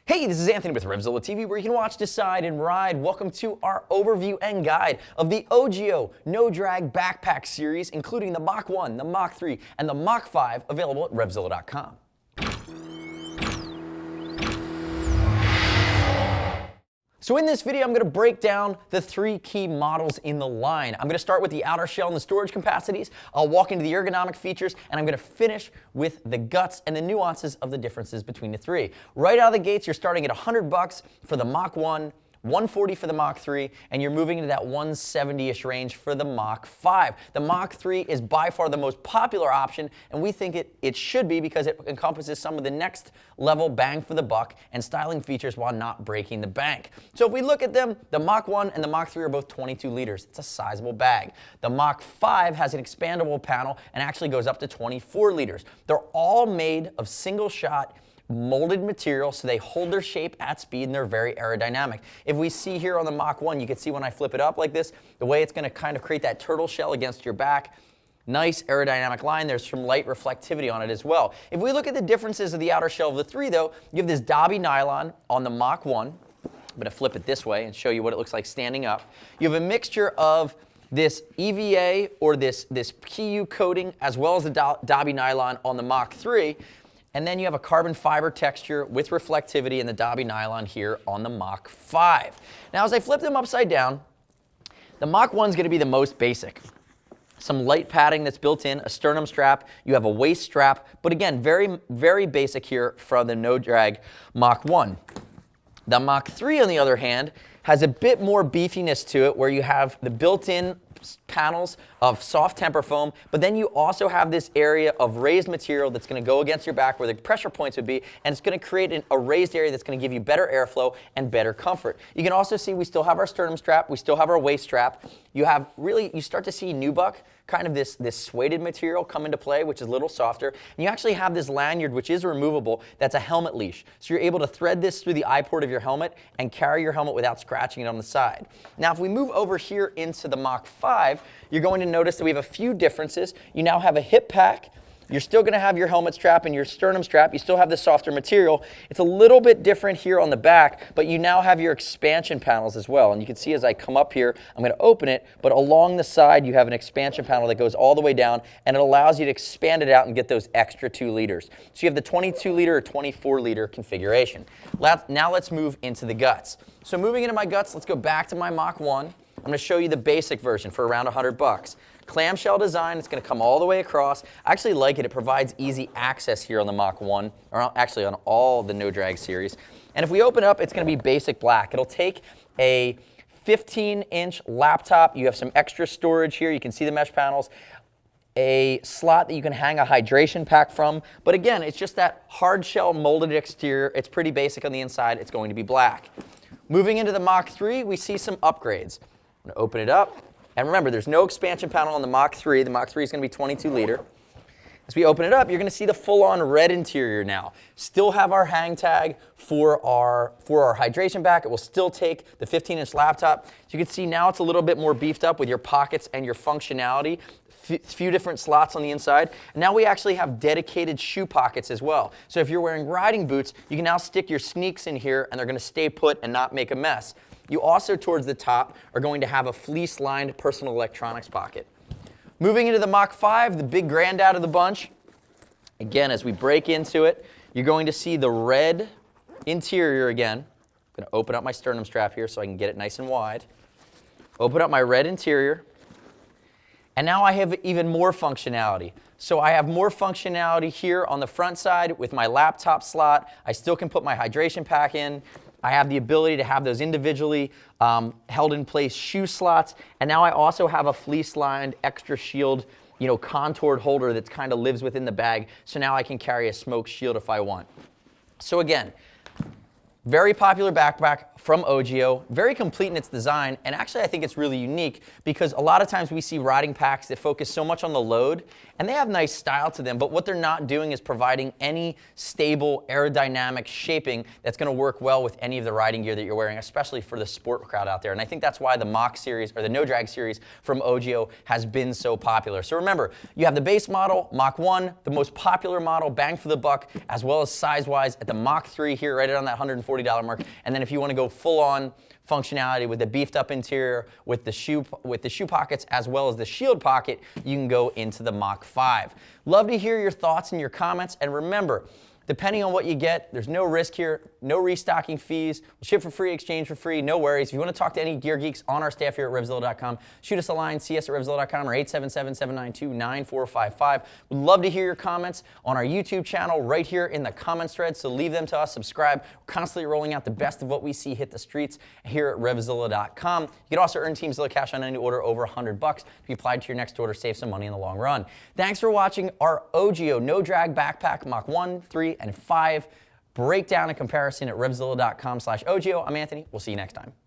Hey, this is Anthony with RevZilla TV, where you can watch, decide, and ride. Welcome to our overview and guide of the Ogio No Drag Backpack Series, including the Mach 1, the Mach 3, and the Mach 5, available at RevZilla.com. So in this video, I'm going to break down the three key models in the line. I'm going to start with the outer shell and the storage capacities. I'll walk into the ergonomic features, and I'm going to finish with the guts and the nuances of the differences between the three. Right out of the gates, you're starting at $100 for the Mach 1, $140 for the Mach 3, and you're moving into that $170-ish range for the Mach 5. The Mach 3 is by far the most popular option, and we think it should be because it encompasses some of the next level bang for the buck and styling features while not breaking the bank. So if we look at them, the Mach 1 and the Mach 3 are both 22 liters. It's a sizable bag. The Mach 5 has an expandable panel and actually goes up to 24 liters. They're all made of single-shot molded material, so they hold their shape at speed and they're very aerodynamic. If we see here on the Mach 1, you can see when I flip it up like this, the way it's going to kind of create that turtle shell against your back. Nice aerodynamic line. There's some light reflectivity on it as well. If we look at the differences of the outer shell of the three, though, you have this Dobby nylon on the Mach 1. I'm going to flip it this way and show you what it looks like standing up. You have a mixture of this EVA or this PU coating as well as the Dobby nylon on the Mach 3. And then you have a carbon fiber texture with reflectivity in the Dobby nylon here on the Mach 5. Now, as I flip them upside down, the Mach 1 is going to be the most basic. Some light padding that's built in, a sternum strap, you have a waist strap, but again, very, very basic here from the No Drag Mach 1. The Mach 3, on the other hand, has a bit more beefiness to it, where you have the built-in panels of soft temper foam, but then you also have this area of raised material that's going to go against your back where the pressure points would be, and it's going to create a raised area that's going to give you better airflow and better comfort. You can also see we still have our sternum strap, we still have our waist strap. You start to see nubuck, kind of this suede material come into play, which is a little softer. And you actually have this lanyard, which is removable, that's a helmet leash. So you're able to thread this through the eye port of your helmet and carry your helmet without scratching it on the side. Now, if we move over here into the Mach 5, you're going to notice that we have a few differences. You now have a hip pack. You're still going to have your helmet strap and your sternum strap. You still have the softer material. It's a little bit different here on the back, but you now have your expansion panels as well. And you can see as I come up here, I'm going to open it, but along the side you have an expansion panel that goes all the way down, and it allows you to expand it out and get those extra 2 liters. So you have the 22 liter or 24 liter configuration. Now let's move into the guts. So moving into my guts, let's go back to my Mach 1. I'm going to show you the basic version for around $100. Clamshell design, it's going to come all the way across. I actually like it. It provides easy access here on the Mach 1, or actually on all the No Drag series. And if we open it up, it's going to be basic black. It'll take a 15-inch laptop. You have some extra storage here. You can see the mesh panels. A slot that you can hang a hydration pack from. But again, it's just that hard shell molded exterior. It's pretty basic on the inside. It's going to be black. Moving into the Mach 3, we see some upgrades. I'm going to open it up. And remember, there's no expansion panel on the Mach 3. The Mach 3 is going to be 22 liter. As we open it up, you're going to see the full-on red interior now. Still have our hang tag for our hydration back. It will still take the 15-inch laptop. So you can see now it's a little bit more beefed up with your pockets and your functionality. Few different slots on the inside. And now we actually have dedicated shoe pockets as well. So if you're wearing riding boots, you can now stick your sneaks in here and they're going to stay put and not make a mess. You also, towards the top, are going to have a fleece-lined personal electronics pocket. Moving into the Mach 5, the big granddad of the bunch. Again, as we break into it, you're going to see the red interior again. I'm going to open up my sternum strap here so I can get it nice and wide. Open up my red interior. And now I have even more functionality. So I have more functionality here on the front side with my laptop slot. I still can put my hydration pack in. I have the ability to have those individually held in place shoe slots. And now I also have a fleece-lined extra shield, contoured holder that kind of lives within the bag. So now I can carry a smoke shield if I want. So again, very popular backpack from Ogio, very complete in its design, and actually I think it's really unique because a lot of times we see riding packs that focus so much on the load, and they have nice style to them, but what they're not doing is providing any stable aerodynamic shaping that's going to work well with any of the riding gear that you're wearing, especially for the sport crowd out there. And I think that's why the Mach series, or the No Drag series from Ogio, has been so popular. So remember, you have the base model, Mach 1, the most popular model, bang for the buck, as well as size-wise at the Mach 3 here, right around that $140 $40 mark. And then if you want to go full on functionality with the beefed up interior, with the shoe pockets, as well as the shield pocket, you can go into the Mach 5. Love to hear your thoughts and your comments. And remember, depending on what you get, there's no risk here, no restocking fees, we'll ship for free, exchange for free, no worries. If you want to talk to any gear geeks on our staff here at RevZilla.com, shoot us a line, see us at RevZilla.com or 877-792-9455. We'd love to hear your comments on our YouTube channel right here in the comments thread, so leave them to us, subscribe. We're constantly rolling out the best of what we see hit the streets here at RevZilla.com. You can also earn Team Zilla cash on any order over $100. If you apply to your next order, save some money in the long run. Thanks for watching our Ogio No Drag backpack Mach 1, 3, and 5 breakdown and comparison at RevZilla.com/Ogio. I'm Anthony. We'll see you next time.